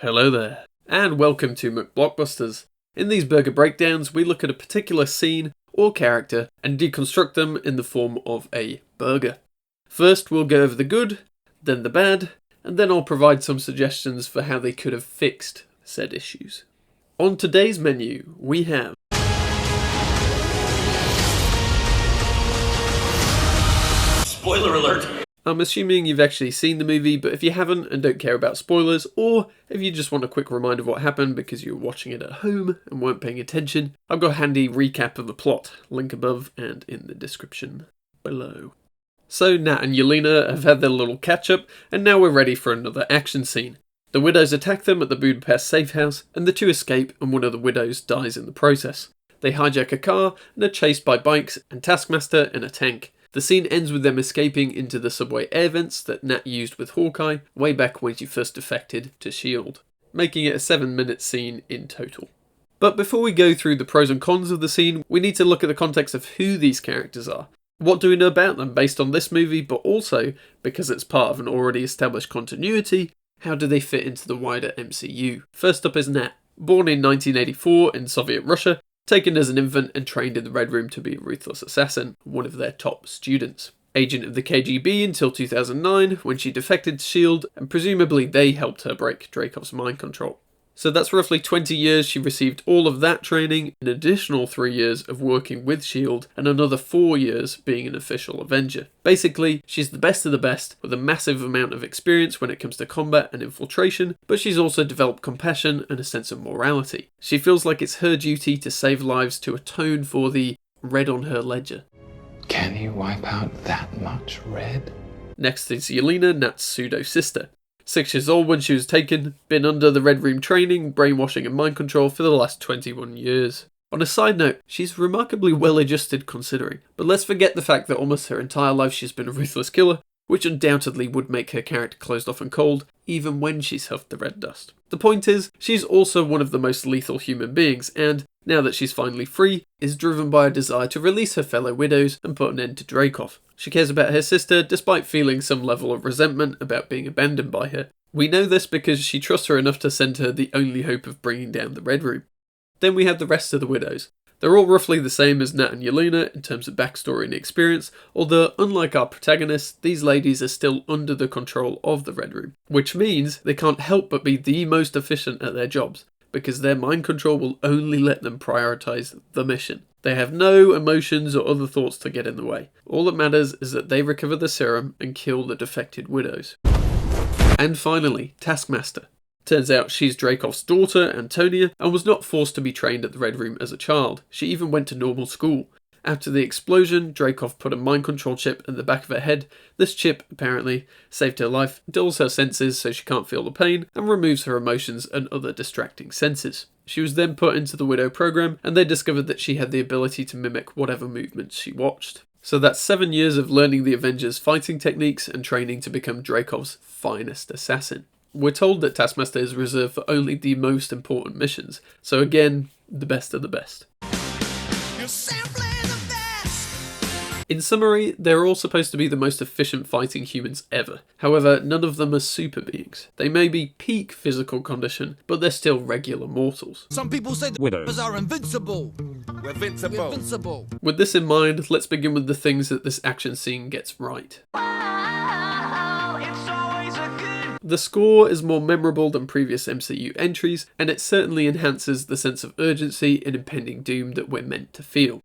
Hello there, and welcome to McBlockbusters. In these burger breakdowns, we look at a particular scene or character and deconstruct them in the form of a burger. First, we'll go over the good, then the bad, and then I'll provide some suggestions for how they could have fixed said issues. On today's menu, we have Spoiler alert! I'm assuming you've actually seen the movie, but if you haven't and don't care about spoilers, or if you just want a quick reminder of what happened because you were watching it at home and weren't paying attention, I've got a handy recap of the plot, link above and in the description below. So Nat and Yelena have had their little catch-up, and now we're ready for another action scene. The widows attack them at the Budapest safe house, and the two escape, and one of the widows dies in the process. They hijack a car and are chased by bikes and Taskmaster in a tank. The scene ends with them escaping into the subway air vents that Nat used with Hawkeye way back when she first defected to S.H.I.E.L.D., making it a 7-minute scene in total. But before we go through the pros and cons of the scene, we need to look at the context of who these characters are. What do we know about them based on this movie, but also, because it's part of an already established continuity, how do they fit into the wider MCU? First up is Nat. Born in 1984 in Soviet Russia, taken as an infant and trained in the Red Room to be a ruthless assassin, one of their top students. Agent of the KGB until 2009, when she defected to S.H.I.E.L.D., and presumably they helped her break Dreykov's mind control. So that's roughly 20 years she received all of that training, an additional 3 years of working with S.H.I.E.L.D., and another 4 years being an official Avenger. Basically, she's the best of the best, with a massive amount of experience when it comes to combat and infiltration, but she's also developed compassion and a sense of morality. She feels like it's her duty to save lives to atone for the red on her ledger. Can he wipe out that much red? Next is Yelena, Nat's pseudo-sister. 6 years old when she was taken, been under the Red Room training, brainwashing and mind control for the last 21 years. On a side note, she's remarkably well adjusted considering, but let's forget the fact that almost her entire life she's been a ruthless killer, which undoubtedly would make her character closed off and cold, even when she's huffed the red dust. The point is, she's also one of the most lethal human beings, and, now that she's finally free, is driven by a desire to release her fellow widows and put an end to Dreykov. She cares about her sister, despite feeling some level of resentment about being abandoned by her. We know this because she trusts her enough to send her the only hope of bringing down the Red Room. Then we have the rest of the widows. They're all roughly the same as Nat and Yelena in terms of backstory and experience, although unlike our protagonists, these ladies are still under the control of the Red Room, which means they can't help but be the most efficient at their jobs, because their mind control will only let them prioritise the mission. They have no emotions or other thoughts to get in the way. All that matters is that they recover the serum and kill the defected widows. And finally, Taskmaster. Turns out she's Dreykov's daughter, Antonia, and was not forced to be trained at the Red Room as a child. She even went to normal school. After the explosion, Dreykov put a mind control chip in the back of her head. This chip, apparently, saved her life, dulls her senses so she can't feel the pain, and removes her emotions and other distracting senses. She was then put into the Widow program, and they discovered that she had the ability to mimic whatever movements she watched. So that's 7 years of learning the Avengers' fighting techniques and training to become Dreykov's finest assassin. We're told that Taskmaster is reserved for only the most important missions, so again, the best of the best. In summary, they're all supposed to be the most efficient fighting humans ever. However, none of them are super beings. They may be peak physical condition, but they're still regular mortals. Some people say the widows are invincible. We're invincible. With this in mind, let's begin with the things that this action scene gets right. The score is more memorable than previous MCU entries, and it certainly enhances the sense of urgency and impending doom that we're meant to feel.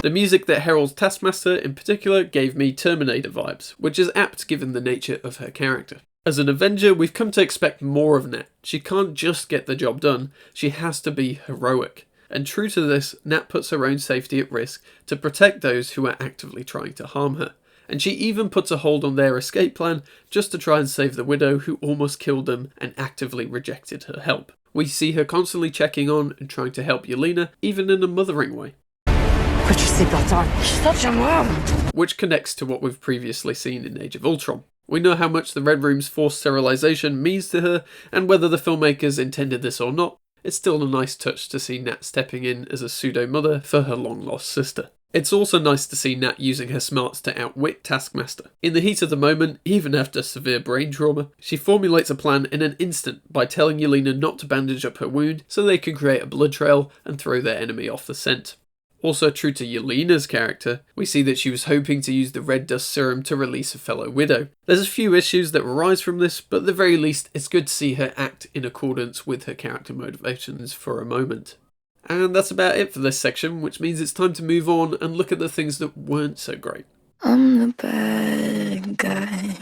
The music that heralds Taskmaster in particular gave me Terminator vibes, which is apt given the nature of her character. As an Avenger, we've come to expect more of Nat. She can't just get the job done, she has to be heroic. And true to this, Nat puts her own safety at risk to protect those who are actively trying to harm her. And she even puts a hold on their escape plan just to try and save the widow who almost killed them and actively rejected her help. We see her constantly checking on and trying to help Yelena, even in a mothering way. Put your seatbelt on. She's not your mom. Which connects to what we've previously seen in Age of Ultron. We know how much the Red Room's forced sterilization means to her, and whether the filmmakers intended this or not, it's still a nice touch to see Nat stepping in as a pseudo-mother for her long-lost sister. It's also nice to see Nat using her smarts to outwit Taskmaster. In the heat of the moment, even after severe brain trauma, she formulates a plan in an instant by telling Yelena not to bandage up her wound so they can create a blood trail and throw their enemy off the scent. Also true to Yelena's character, we see that she was hoping to use the red dust serum to release a fellow widow. There's a few issues that arise from this, but at the very least it's good to see her act in accordance with her character motivations for a moment. And that's about it for this section, which means it's time to move on and look at the things that weren't so great. I'm the bad guy.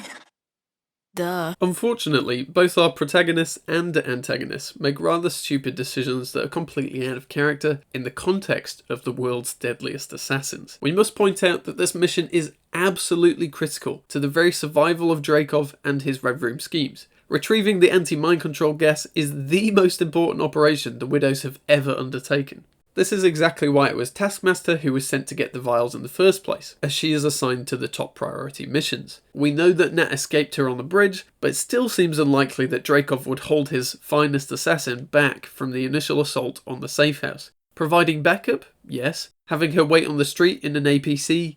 Duh. Unfortunately, both our protagonists and antagonists make rather stupid decisions that are completely out of character in the context of the world's deadliest assassins. We must point out that this mission is absolutely critical to the very survival of Dreykov and his Red Room schemes. Retrieving the anti-mind control gas is the most important operation the Widows have ever undertaken. This is exactly why it was Taskmaster who was sent to get the vials in the first place, as she is assigned to the top priority missions. We know that Nat escaped her on the bridge, but it still seems unlikely that Dreykov would hold his finest assassin back from the initial assault on the safe house. Providing backup? Yes. Having her wait on the street in an APC?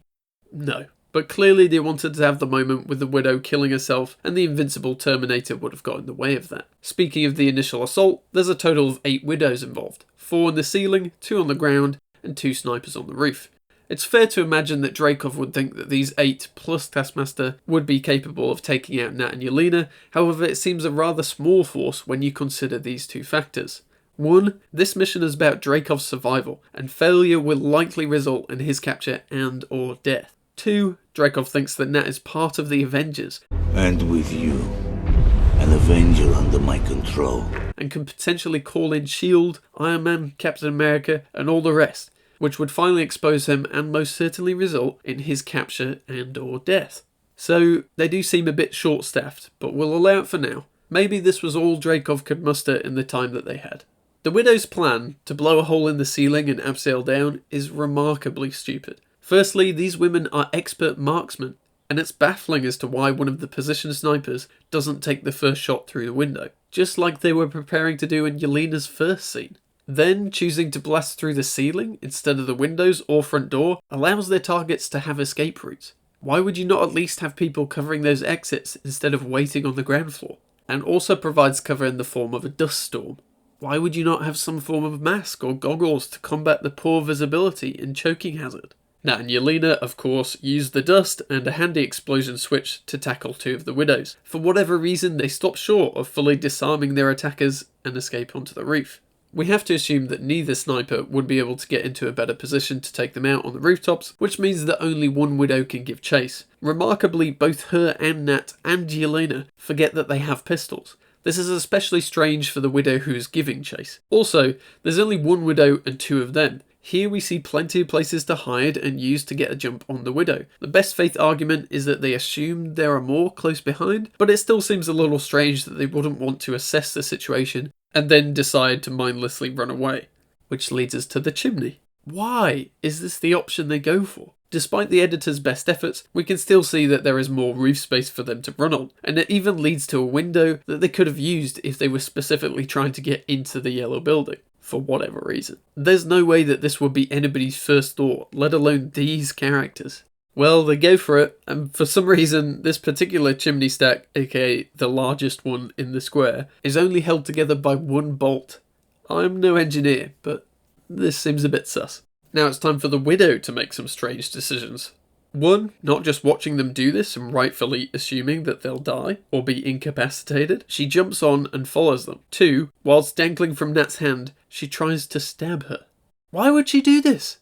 No. But clearly they wanted to have the moment with the Widow killing herself, and the invincible Terminator would have got in the way of that. Speaking of the initial assault, there's a total of 8 Widows involved. 4 in the ceiling, 2 on the ground, and 2 snipers on the roof. It's fair to imagine that Dreykov would think that these 8 plus Taskmaster would be capable of taking out Nat and Yelena, however it seems a rather small force when you consider these 2 factors. 1. This mission is about Dreykov's survival, and failure will likely result in his capture and or death. 2. Dreykov thinks that Nat is part of the Avengers. And with you, an Avenger under my control. And can potentially call in S.H.I.E.L.D., Iron Man, Captain America, and all the rest, which would finally expose him and most certainly result in his capture and or death. So they do seem a bit short-staffed, but we'll allow it for now. Maybe this was all Dreykov could muster in the time that they had. The Widow's plan to blow a hole in the ceiling and abseil down is remarkably stupid. Firstly, these women are expert marksmen, and it's baffling as to why one of the position snipers doesn't take the first shot through the window, just like they were preparing to do in Yelena's first scene. Then, choosing to blast through the ceiling instead of the windows or front door allows their targets to have escape routes. Why would you not at least have people covering those exits instead of waiting on the ground floor? And also provides cover in the form of a dust storm. Why would you not have some form of mask or goggles to combat the poor visibility and choking hazard? Nat and Yelena, of course, used the dust and a handy explosion switch to tackle 2 of the Widows. For whatever reason, they stopped short of fully disarming their attackers and escape onto the roof. We have to assume that neither sniper would be able to get into a better position to take them out on the rooftops, which means that only one Widow can give chase. Remarkably, both her and Nat and Yelena forget that they have pistols. This is especially strange for the Widow who is giving chase. Also, there's only one Widow and 2 of them. Here we see plenty of places to hide and use to get a jump on the Widow. The best faith argument is that they assume there are more close behind, but it still seems a little strange that they wouldn't want to assess the situation and then decide to mindlessly run away. Which leads us to the chimney. Why is this the option they go for? Despite the editor's best efforts, we can still see that there is more roof space for them to run on, and it even leads to a window that they could have used if they were specifically trying to get into the yellow building, for whatever reason. There's no way that this would be anybody's first thought, let alone these characters. Well, they go for it, and for some reason, this particular chimney stack, aka the largest one in the square, is only held together by 1 bolt. I'm no engineer, but this seems a bit sus. Now it's time for the Widow to make some strange decisions. 1. Not just watching them do this and rightfully assuming that they'll die or be incapacitated, she jumps on and follows them. 2. Whilst dangling from Nat's hand, she tries to stab her. Why would she do this?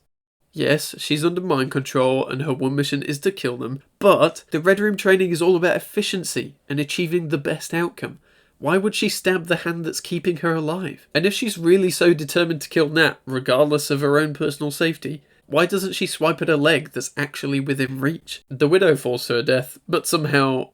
Yes, she's under mind control and her one mission is to kill them, but the Red Room training is all about efficiency and achieving the best outcome. Why would she stab the hand that's keeping her alive? And if she's really so determined to kill Nat, regardless of her own personal safety, why doesn't she swipe at a leg that's actually within reach? The Widow falls to her death, but somehow...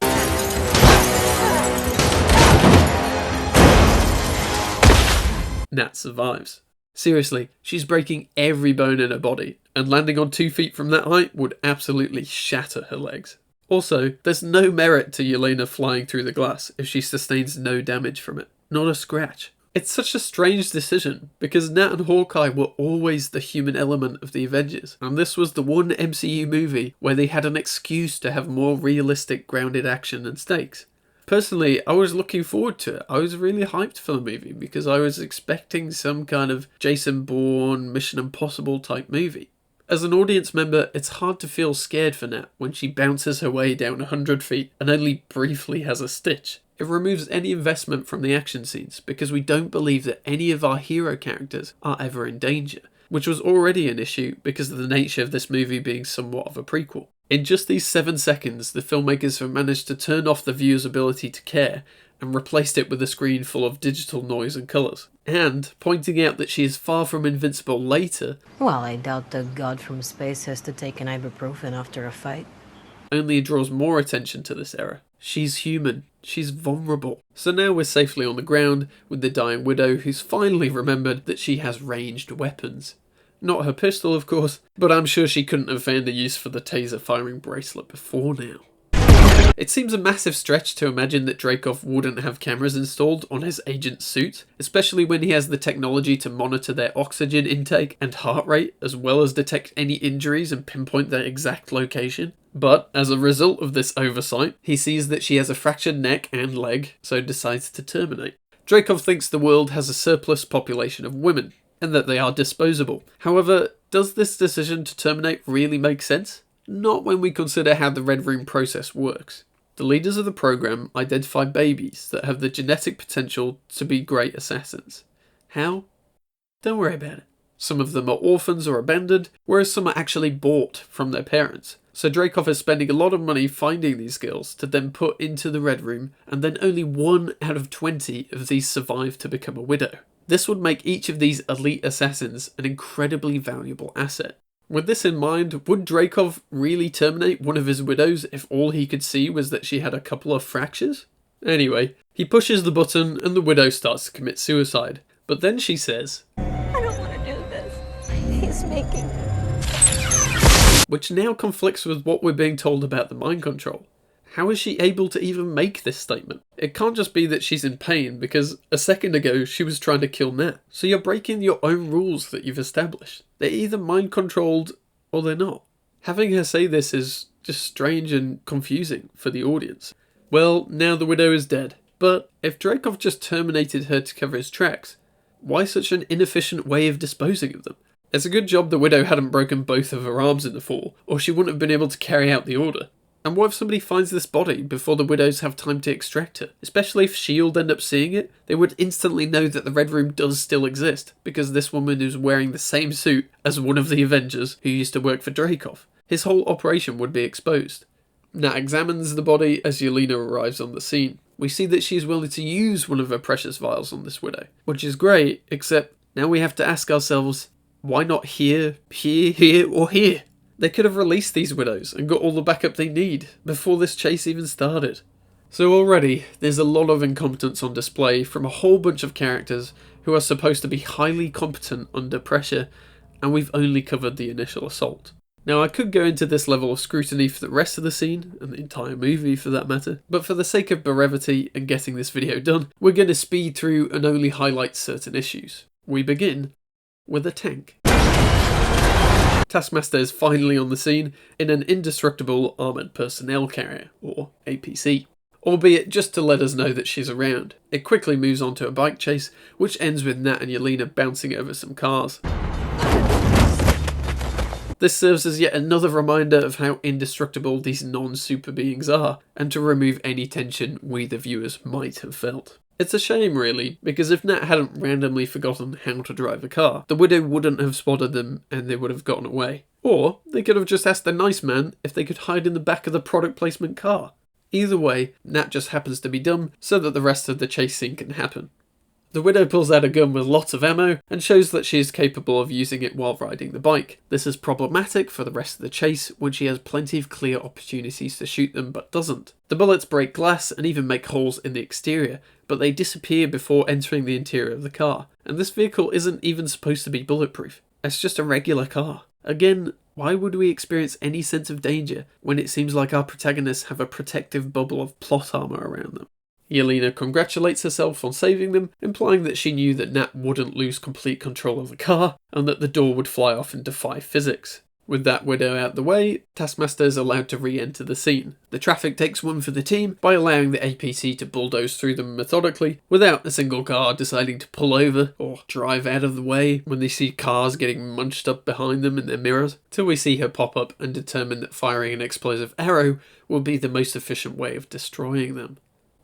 Nat survives. Seriously, she's breaking every bone in her body, and landing on 2 feet from that height would absolutely shatter her legs. Also, there's no merit to Yelena flying through the glass if she sustains no damage from it. Not a scratch. It's such a strange decision, because Nat and Hawkeye were always the human element of the Avengers, and this was the one MCU movie where they had an excuse to have more realistic, grounded action and stakes. Personally, I was looking forward to it. I was really hyped for the movie because I was expecting some kind of Jason Bourne, Mission Impossible type movie. As an audience member, it's hard to feel scared for Nat when she bounces her way down 100 feet and only briefly has a stitch. It removes any investment from the action scenes because we don't believe that any of our hero characters are ever in danger, which was already an issue because of the nature of this movie being somewhat of a prequel. In just these 7 seconds, the filmmakers have managed to turn off the viewer's ability to care and replaced it with a screen full of digital noise and colours. And, pointing out that she is far from invincible later, well, I doubt the god from space has to take an ibuprofen after a fight. Only draws more attention to this error. She's human. She's vulnerable. So now we're safely on the ground with the dying widow who's finally remembered that she has ranged weapons. Not her pistol, of course, but I'm sure she couldn't have found a use for the taser firing bracelet before now. It seems a massive stretch to imagine that Dreykov wouldn't have cameras installed on his agent's suit, especially when he has the technology to monitor their oxygen intake and heart rate, as well as detect any injuries and pinpoint their exact location. But, as a result of this oversight, he sees that she has a fractured neck and leg, so decides to terminate. Dreykov thinks the world has a surplus population of women, and that they are disposable. However, does this decision to terminate really make sense? Not when we consider how the Red Room process works. The leaders of the program identify babies that have the genetic potential to be great assassins. How? Don't worry about it. Some of them are orphans or abandoned, whereas some are actually bought from their parents. So Dreykov is spending a lot of money finding these girls to then put into the Red Room, and then only 1 out of 20 of these survive to become a widow. This would make each of these elite assassins an incredibly valuable asset. With this in mind, would Dreykov really terminate one of his widows if all he could see was that she had a couple of fractures? Anyway, he pushes the button and the widow starts to commit suicide. But then she says, I don't want to do this. He's making me. Which now conflicts with what we're being told about the mind control. How is she able to even make this statement? It can't just be that she's in pain, because a second ago she was trying to kill Nat. So you're breaking your own rules that you've established. They're either mind controlled or they're not. Having her say this is just strange and confusing for the audience. Well, now the widow is dead. But if Dreykov just terminated her to cover his tracks, why such an inefficient way of disposing of them? It's a good job the widow hadn't broken both of her arms in the fall, or she wouldn't have been able to carry out the order. And what if somebody finds this body before the widows have time to extract her? Especially if S.H.I.E.L.D. end up seeing it, they would instantly know that the Red Room does still exist, because this woman is wearing the same suit as one of the Avengers who used to work for Dreykov. His whole operation would be exposed. Nat examines the body as Yelena arrives on the scene. We see that she's willing to use one of her precious vials on this widow, which is great, except now we have to ask ourselves, why not here, or here? They could have released these widows and got all the backup they need before this chase even started. So already, there's a lot of incompetence on display from a whole bunch of characters who are supposed to be highly competent under pressure, and we've only covered the initial assault. Now I could go into this level of scrutiny for the rest of the scene, and the entire movie for that matter, but for the sake of brevity and getting this video done, we're going to speed through and only highlight certain issues. We begin with a tank. Taskmaster is finally on the scene in an indestructible armoured personnel carrier, or APC, albeit just to let us know that she's around. It quickly moves on to a bike chase, which ends with Nat and Yelena bouncing over some cars. This serves as yet another reminder of how indestructible these non-super beings are, and to remove any tension we the viewers might have felt. It's a shame really, because if Nat hadn't randomly forgotten how to drive a car, the widow wouldn't have spotted them and they would have gotten away. Or they could have just asked the nice man if they could hide in the back of the product placement car. Either way, Nat just happens to be dumb so that the rest of the chase scene can happen. The widow pulls out a gun with lots of ammo and shows that she is capable of using it while riding the bike. This is problematic for the rest of the chase when she has plenty of clear opportunities to shoot them but doesn't. The bullets break glass and even make holes in the exterior, but they disappear before entering the interior of the car. And this vehicle isn't even supposed to be bulletproof. It's just a regular car. Again, why would we experience any sense of danger when it seems like our protagonists have a protective bubble of plot armor around them? Yelena congratulates herself on saving them, implying that she knew that Nat wouldn't lose complete control of the car, and that the door would fly off and defy physics. With that widow out the way, Taskmaster is allowed to re-enter the scene. The traffic takes one for the team by allowing the APC to bulldoze through them methodically, without a single car deciding to pull over or drive out of the way when they see cars getting munched up behind them in their mirrors, till we see her pop up and determine that firing an explosive arrow will be the most efficient way of destroying them.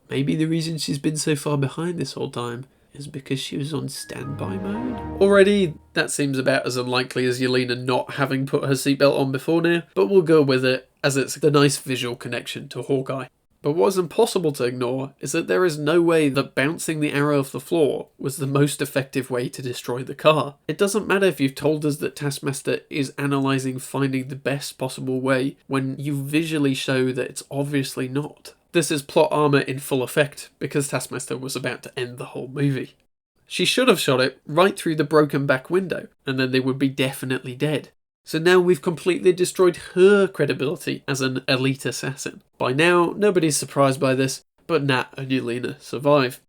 Maybe the reason she's been so far behind this whole time is because she was on standby mode? Already, that seems about as unlikely as Yelena not having put her seatbelt on before now, but we'll go with it as it's the nice visual connection to Hawkeye. But what is impossible to ignore is that there is no way that bouncing the arrow off the floor was the most effective way to destroy the car. It doesn't matter if you've told us that Taskmaster is analysing finding the best possible way when you visually show that it's obviously not. This is plot armor in full effect, because Taskmaster was about to end the whole movie. She should have shot it right through the broken back window, and then they would be definitely dead. So now we've completely destroyed her credibility as an elite assassin. By now, nobody's surprised by this, but Nat and Yelena survive.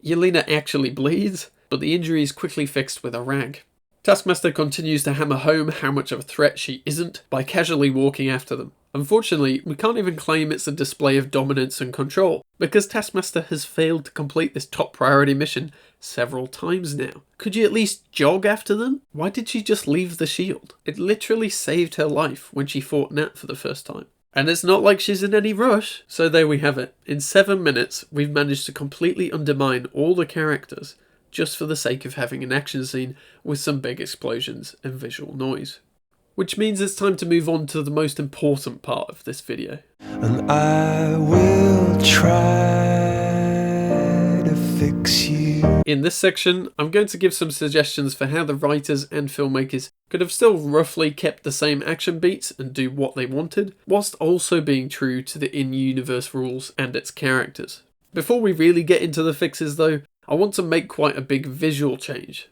Yelena actually bleeds, but the injury is quickly fixed with a rag. Taskmaster continues to hammer home how much of a threat she isn't by casually walking after them. Unfortunately, we can't even claim it's a display of dominance and control, because Taskmaster has failed to complete this top priority mission several times now. Could you at least jog after them? Why did she just leave the shield? It literally saved her life when she fought Nat for the first time. And it's not like she's in any rush, so there we have it. In 7 minutes, we've managed to completely undermine all the characters, just for the sake of having an action scene with some big explosions and visual noise. Which means it's time to move on to the most important part of this video. And I will try to fix you. In this section, I'm going to give some suggestions for how the writers and filmmakers could have still roughly kept the same action beats and do what they wanted, whilst also being true to the in-universe rules and its characters. Before we really get into the fixes though, I want to make quite a big visual change.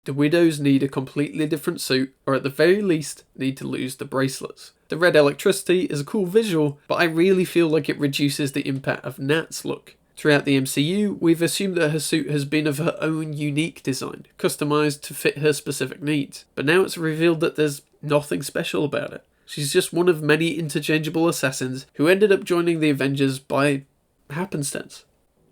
The widows need a completely different suit, or at the very least, need to lose the bracelets. The red electricity is a cool visual, but I really feel like it reduces the impact of Nat's look. Throughout the MCU, we've assumed that her suit has been of her own unique design, customised to fit her specific needs, but now it's revealed that there's nothing special about it. She's just one of many interchangeable assassins who ended up joining the Avengers by happenstance.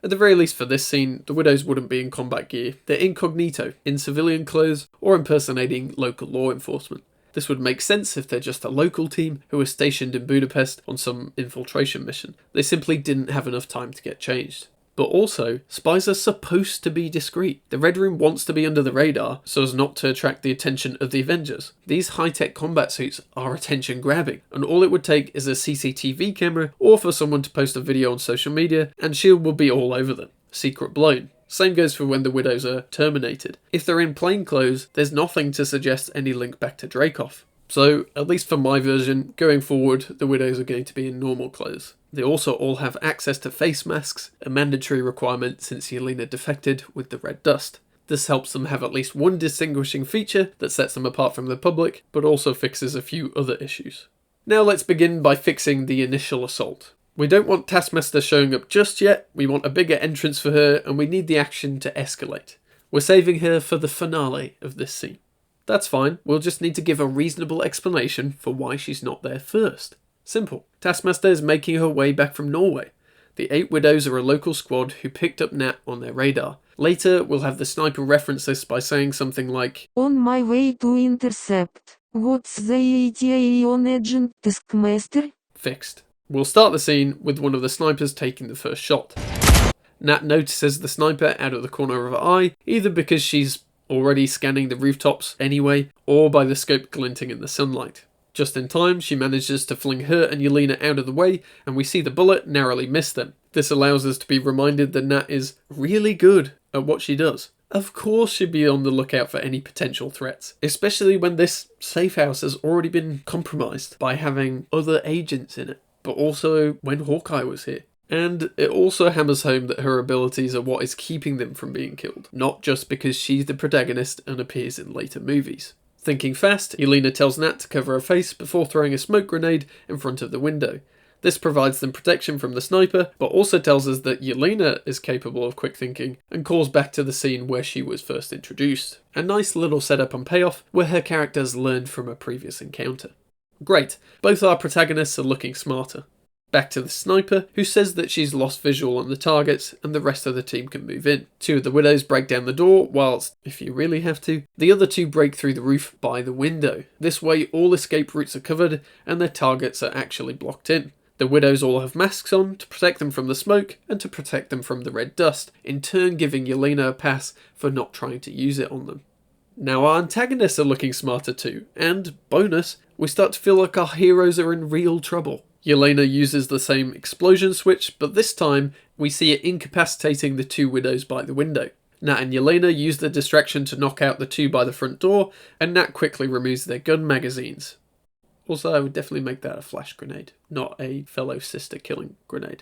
At the very least for this scene, the widows wouldn't be in combat gear. They're incognito, in civilian clothes, or impersonating local law enforcement. This would make sense if they're just a local team who are stationed in Budapest on some infiltration mission. They simply didn't have enough time to get changed. But also, spies are supposed to be discreet. The Red Room wants to be under the radar so as not to attract the attention of the Avengers. These high-tech combat suits are attention-grabbing, and all it would take is a CCTV camera or for someone to post a video on social media, and S.H.I.E.L.D. will be all over them. Secret blown. Same goes for when the widows are terminated. If they're in plain clothes, there's nothing to suggest any link back to Dreykov. So, at least for my version, going forward, the widows are going to be in normal clothes. They also all have access to face masks, a mandatory requirement since Yelena defected with the red dust. This helps them have at least one distinguishing feature that sets them apart from the public, but also fixes a few other issues. Now let's begin by fixing the initial assault. We don't want Taskmaster showing up just yet, we want a bigger entrance for her, and we need the action to escalate. We're saving her for the finale of this scene. That's fine, we'll just need to give a reasonable explanation for why she's not there first. Simple. Taskmaster is making her way back from Norway. The 8 widows are a local squad who picked up Nat on their radar. Later, we'll have the sniper reference this by saying something like, "On my way to intercept. What's the ETA on Agent Taskmaster?" Fixed. We'll start the scene with one of the snipers taking the first shot. Nat notices the sniper out of the corner of her eye, either because she's already scanning the rooftops anyway, or by the scope glinting in the sunlight. Just in time, she manages to fling her and Yelena out of the way, and we see the bullet narrowly miss them. This allows us to be reminded that Nat is really good at what she does. Of course she'd be on the lookout for any potential threats, especially when this safe house has already been compromised by having other agents in it, but also when Hawkeye was here. And it also hammers home that her abilities are what is keeping them from being killed, not just because she's the protagonist and appears in later movies. Thinking fast, Yelena tells Nat to cover her face before throwing a smoke grenade in front of the window. This provides them protection from the sniper, but also tells us that Yelena is capable of quick thinking and calls back to the scene where she was first introduced. A nice little setup and payoff where her characters learned from a previous encounter. Great, both our protagonists are looking smarter. Back to the sniper, who says that she's lost visual on the targets and the rest of the team can move in. Two of the widows break down the door, whilst, if you really have to, the other two break through the roof by the window. This way all escape routes are covered and their targets are actually blocked in. The widows all have masks on to protect them from the smoke and to protect them from the red dust, in turn giving Yelena a pass for not trying to use it on them. Now our antagonists are looking smarter too, and, bonus, we start to feel like our heroes are in real trouble. Yelena uses the same explosion switch, but this time we see it incapacitating the two widows by the window. Nat and Yelena use the distraction to knock out the two by the front door, and Nat quickly removes their gun magazines. Also, I would definitely make that a flash grenade, not a fellow sister killing grenade.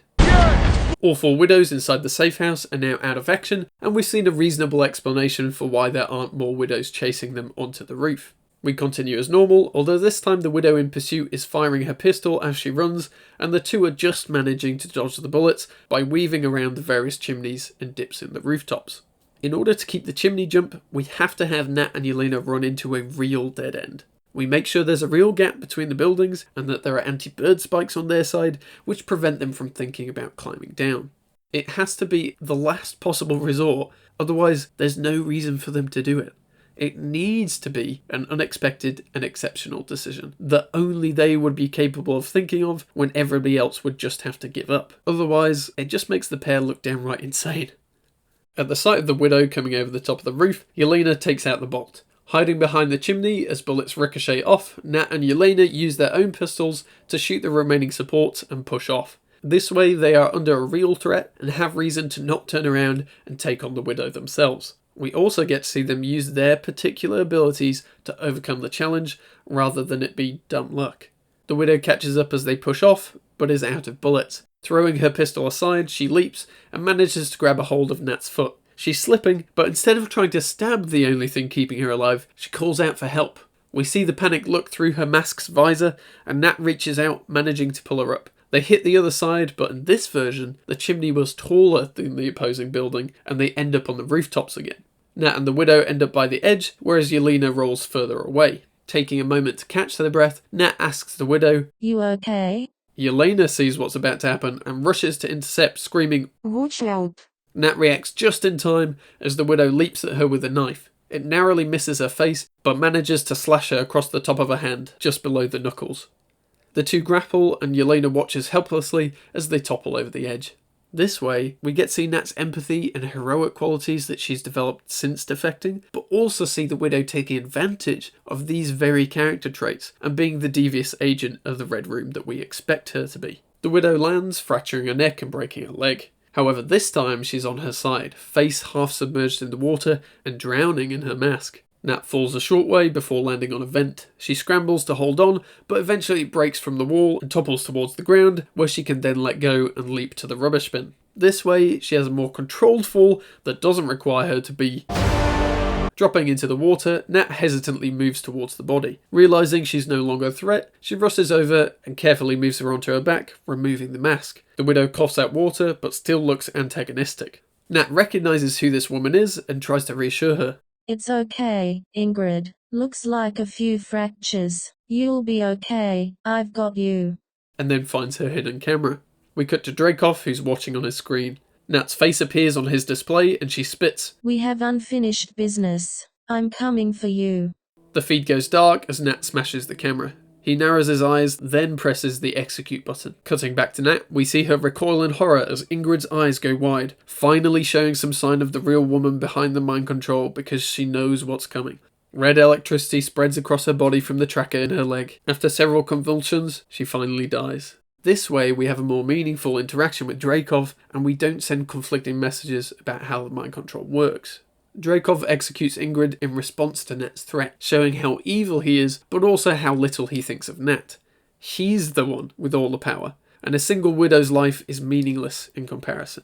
All four widows inside the safe house are now out of action, and we've seen a reasonable explanation for why there aren't more widows chasing them onto the roof. We continue as normal, although this time the widow in pursuit is firing her pistol as she runs, and the two are just managing to dodge the bullets by weaving around the various chimneys and dips in the rooftops. In order to keep the chimney jump, we have to have Nat and Yelena run into a real dead end. We make sure there's a real gap between the buildings and that there are anti-bird spikes on their side, which prevent them from thinking about climbing down. It has to be the last possible resort, otherwise there's no reason for them to do it. It needs to be an unexpected and exceptional decision that only they would be capable of thinking of when everybody else would just have to give up. Otherwise, it just makes the pair look downright insane. At the sight of the widow coming over the top of the roof, Yelena takes out the bolt. Hiding behind the chimney as bullets ricochet off, Nat and Yelena use their own pistols to shoot the remaining supports and push off. This way they are under a real threat and have reason to not turn around and take on the widow themselves. We also get to see them use their particular abilities to overcome the challenge rather than it be dumb luck. The widow catches up as they push off, but is out of bullets. Throwing her pistol aside, she leaps and manages to grab a hold of Nat's foot. She's slipping, but instead of trying to stab the only thing keeping her alive, she calls out for help. We see the panic look through her mask's visor, and Nat reaches out, managing to pull her up. They hit the other side, but in this version, the chimney was taller than the opposing building, and they end up on the rooftops again. Nat and the widow end up by the edge, whereas Yelena rolls further away. Taking a moment to catch their breath, Nat asks the widow, You okay? Yelena sees what's about to happen and rushes to intercept, screaming, Watch out. Nat reacts just in time as the widow leaps at her with a knife. It narrowly misses her face, but manages to slash her across the top of her hand, just below the knuckles. The two grapple and Yelena watches helplessly as they topple over the edge. This way, we get to see Nat's empathy and heroic qualities that she's developed since defecting, but also see the widow taking advantage of these very character traits and being the devious agent of the Red Room that we expect her to be. The widow lands, fracturing her neck and breaking her leg. However, this time she's on her side, face half submerged in the water and drowning in her mask. Nat falls a short way before landing on a vent. She scrambles to hold on, but eventually breaks from the wall and topples towards the ground, where she can then let go and leap to the rubbish bin. This way, she has a more controlled fall that doesn't require her to be... Dropping into the water, Nat hesitantly moves towards the body. Realising she's no longer a threat, she rushes over and carefully moves her onto her back, removing the mask. The widow coughs out water, but still looks antagonistic. Nat recognises who this woman is and tries to reassure her. It's okay, Ingrid. Looks like a few fractures. You'll be okay. I've got you. And then finds her hidden camera. We cut to Dreykov, who's watching on his screen. Nat's face appears on his display and she spits. We have unfinished business. I'm coming for you. The feed goes dark as Nat smashes the camera. He narrows his eyes, then presses the execute button. Cutting back to Nat, we see her recoil in horror as Ingrid's eyes go wide, finally showing some sign of the real woman behind the mind control because she knows what's coming. Red electricity spreads across her body from the tracker in her leg. After several convulsions, she finally dies. This way, we have a more meaningful interaction with Dreykov, and we don't send conflicting messages about how the mind control works. Dreykov executes Ingrid in response to Nat's threat, showing how evil he is, but also how little he thinks of Nat. He's the one with all the power, and a single widow's life is meaningless in comparison.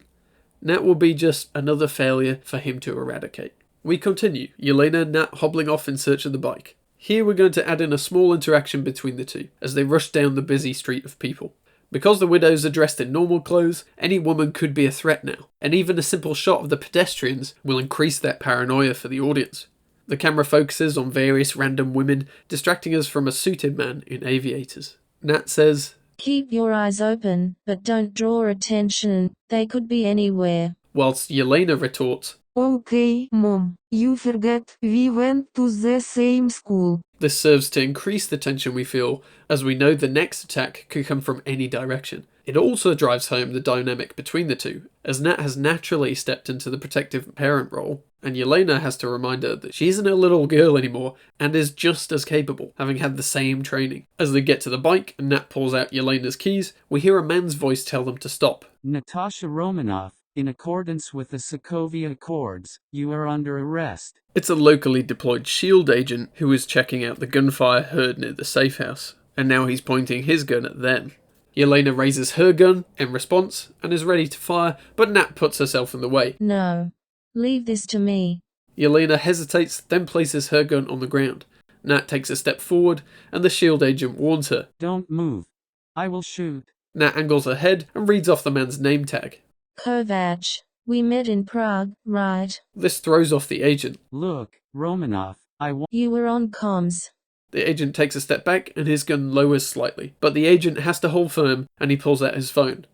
Nat will be just another failure for him to eradicate. We continue, Yelena and Nat hobbling off in search of the bike. Here we're going to add in a small interaction between the two, as they rush down the busy street of people. Because the widows are dressed in normal clothes, any woman could be a threat now, and even a simple shot of the pedestrians will increase that paranoia for the audience. The camera focuses on various random women, distracting us from a suited man in aviators. Nat says, "Keep your eyes open, but don't draw attention, they could be anywhere." whilst Yelena retorts, Okay, Mom, you forget we went to the same school. This serves to increase the tension we feel, as we know the next attack could come from any direction. It also drives home the dynamic between the two, as Nat has naturally stepped into the protective parent role, and Yelena has to remind her that she isn't a little girl anymore and is just as capable, having had the same training. As they get to the bike and Nat pulls out Yelena's keys, we hear a man's voice tell them to stop. "Natasha Romanoff, in accordance with the Sokovia Accords, you are under arrest." It's a locally deployed SHIELD agent who is checking out the gunfire heard near the safe house, and now he's pointing his gun at them. Yelena raises her gun in response and is ready to fire, but Nat puts herself in the way. "No. Leave this to me." Yelena hesitates, then places her gun on the ground. Nat takes a step forward, and the SHIELD agent warns her. "Don't move. I will shoot." Nat angles her head and reads off the man's name tag. "Kovac. We met in Prague, right?" This throws off the agent. "Look, Romanoff, I want..." "You were on comms." The agent takes a step back and his gun lowers slightly, but the agent has to hold firm and he pulls out his phone.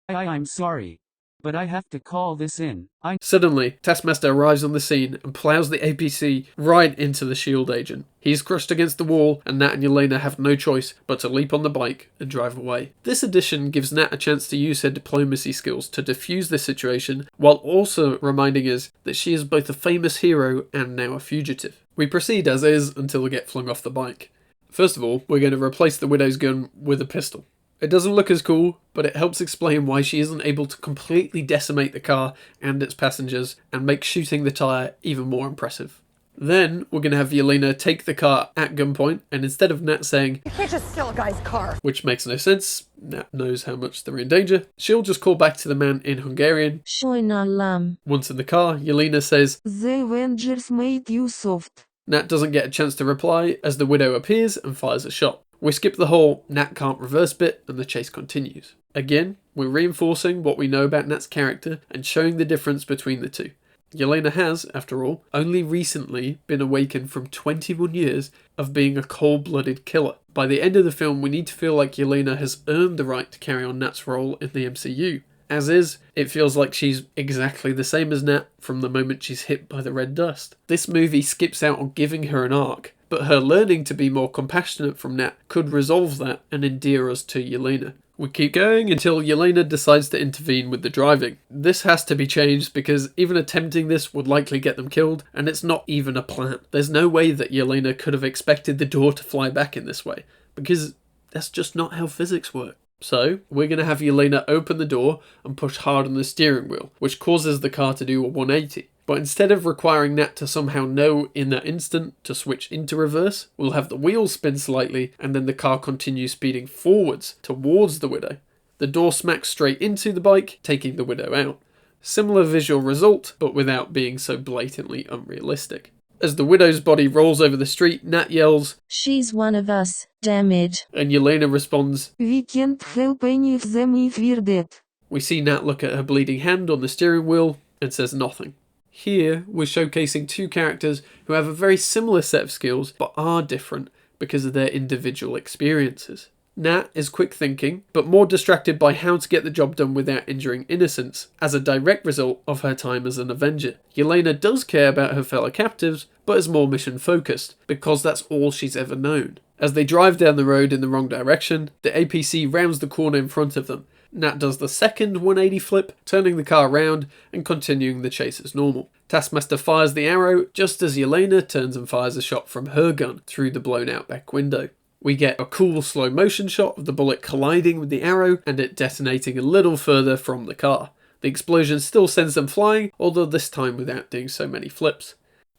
I'm sorry, but I have to call this in. Suddenly, Taskmaster arrives on the scene and plows the APC right into the SHIELD agent. He's crushed against the wall, and Nat and Yelena have no choice but to leap on the bike and drive away. This addition gives Nat a chance to use her diplomacy skills to defuse the situation, while also reminding us that she is both a famous hero and now a fugitive. We proceed as is until we get flung off the bike. First of all, we're going to replace the widow's gun with a pistol. It doesn't look as cool, but it helps explain why she isn't able to completely decimate the car and its passengers and make shooting the tyre even more impressive. Then we're going to have Yelena take the car at gunpoint, and instead of Nat saying, "You can't just steal a guy's car," which makes no sense, Nat knows how much they're in danger, she'll just call back to the man in Hungarian. "Sajnálom." Once in the car, Yelena says, The Avengers made you soft. Nat doesn't get a chance to reply as the widow appears and fires a shot. We skip the whole Nat can't reverse bit and the chase continues. Again, we're reinforcing what we know about Nat's character and showing the difference between the two. Yelena has, after all, only recently been awakened from 21 years of being a cold-blooded killer. By the end of the film, we need to feel like Yelena has earned the right to carry on Nat's role in the MCU. As is, it feels like she's exactly the same as Nat from the moment she's hit by the red dust. This movie skips out on giving her an arc, but her learning to be more compassionate from Nat could resolve that and endear us to Yelena. We keep going until Yelena decides to intervene with the driving. This has to be changed because even attempting this would likely get them killed, and it's not even a plan. There's no way that Yelena could have expected the door to fly back in this way, because that's just not how physics work. So, we're going to have Yelena open the door and push hard on the steering wheel, which causes the car to do a 180. But instead of requiring Nat to somehow know in that instant to switch into reverse, we'll have the wheels spin slightly and then the car continues speeding forwards towards the widow. The door smacks straight into the bike, taking the widow out. Similar visual result, but without being so blatantly unrealistic. As the widow's body rolls over the street, Nat yells, "She's one of us, damn it." And Yelena responds, We can't help any of them if we're dead. We see Nat look at her bleeding hand on the steering wheel and says nothing. Here, we're showcasing two characters who have a very similar set of skills, but are different because of their individual experiences. Nat is quick thinking, but more distracted by how to get the job done without injuring innocents, as a direct result of her time as an Avenger. Yelena does care about her fellow captives, but is more mission focused, because that's all she's ever known. As they drive down the road in the wrong direction, the APC rounds the corner in front of them. Nat does the second 180 flip, turning the car around and continuing the chase as normal. Taskmaster fires the arrow just as Yelena turns and fires a shot from her gun through the blown out back window. We get a cool slow motion shot of the bullet colliding with the arrow and it detonating a little further from the car. The explosion still sends them flying, although this time without doing so many flips.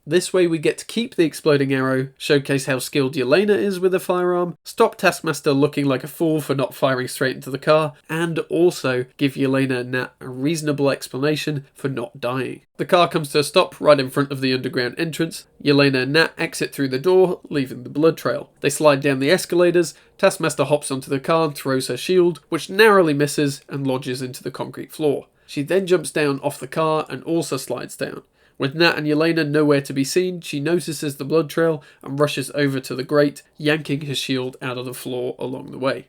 This way we get to keep the exploding arrow, showcase how skilled Yelena is with a firearm, stop Taskmaster looking like a fool for not firing straight into the car, and also give Yelena and Nat a reasonable explanation for not dying. The car comes to a stop right in front of the underground entrance. Yelena and Nat exit through the door, leaving the blood trail. They slide down the escalators. Taskmaster hops onto the car and throws her shield, which narrowly misses and lodges into the concrete floor. She then jumps down off the car and also slides down. With Nat and Yelena nowhere to be seen, she notices the blood trail and rushes over to the grate, yanking her shield out of the floor along the way.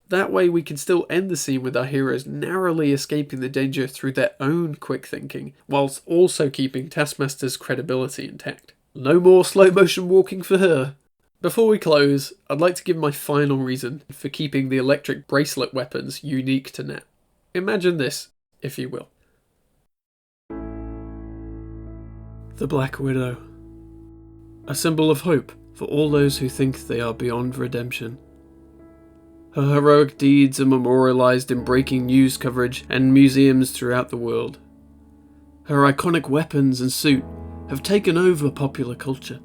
That way we can still end the scene with our heroes narrowly escaping the danger through their own quick thinking, whilst also keeping Taskmaster's credibility intact. No more slow motion walking for her. Before we close, I'd like to give my final reason for keeping the electric bracelet weapons unique to Nat. Imagine this, if you will. The Black Widow. A symbol of hope for all those who think they are beyond redemption. Her heroic deeds are memorialized in breaking news coverage and museums throughout the world. Her iconic weapons and suit have taken over popular culture.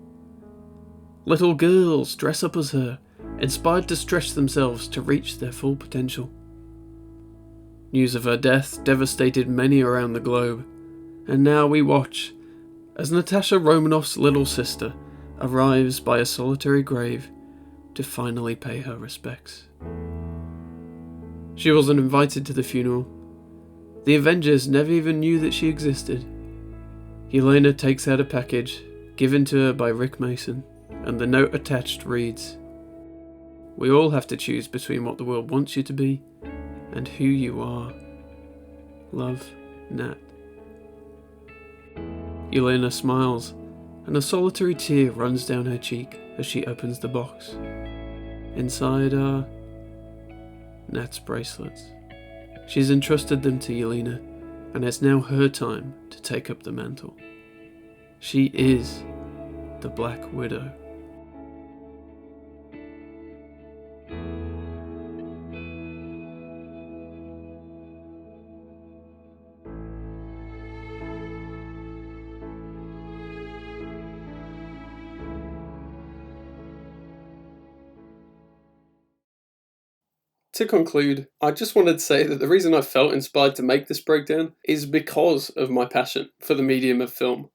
Little girls dress up as her, inspired to stretch themselves to reach their full potential. News of her death devastated many around the globe, and now we watch as Natasha Romanoff's little sister arrives by a solitary grave to finally pay her respects. She wasn't invited to the funeral. The Avengers never even knew that she existed. Yelena takes out a package given to her by Rick Mason, and the note attached reads, "We all have to choose between what the world wants you to be and who you are. Love, Nat." Yelena smiles, and a solitary tear runs down her cheek as she opens the box. Inside are Nat's bracelets. She's entrusted them to Yelena, and it's now her time to take up the mantle. She is the Black Widow. To conclude, I just wanted to say that the reason I felt inspired to make this breakdown is because of my passion for the medium of film.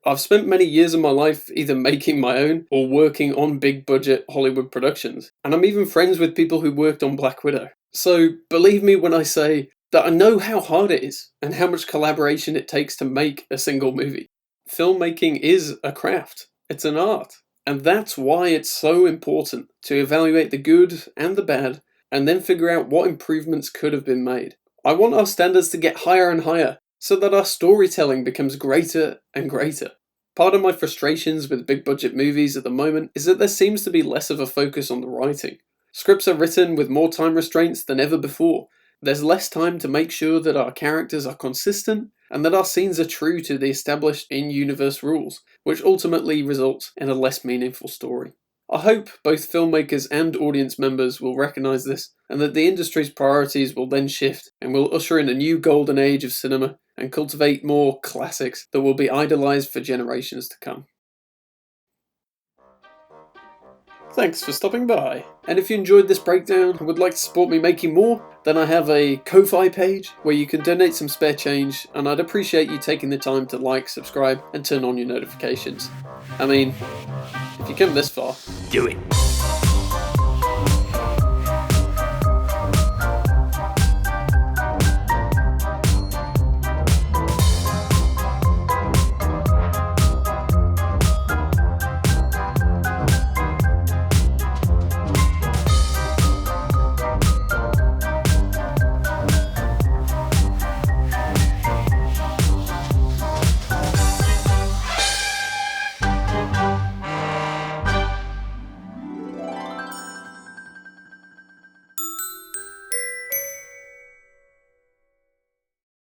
I've spent many years of my life either making my own or working on big budget Hollywood productions, and I'm even friends with people who worked on Black Widow. So believe me when I say that I know how hard it is and how much collaboration it takes to make a single movie. Filmmaking is a craft, it's an art, and that's why it's so important to evaluate the good and the bad and then figure out what improvements could have been made. I want our standards to get higher and higher, so that our storytelling becomes greater and greater. Part of my frustrations with big budget movies at the moment is that there seems to be less of a focus on the writing. Scripts are written with more time restraints than ever before. There's less time to make sure that our characters are consistent and that our scenes are true to the established in-universe rules, which ultimately results in a less meaningful story. I hope both filmmakers and audience members will recognise this, and that the industry's priorities will then shift and will usher in a new golden age of cinema and cultivate more classics that will be idolised for generations to come. Thanks for stopping by, and if you enjoyed this breakdown and would like to support me making more, then I have a Ko-Fi page where you can donate some spare change, and I'd appreciate you taking the time to like, subscribe and turn on your notifications. I mean, if you come this far, do it!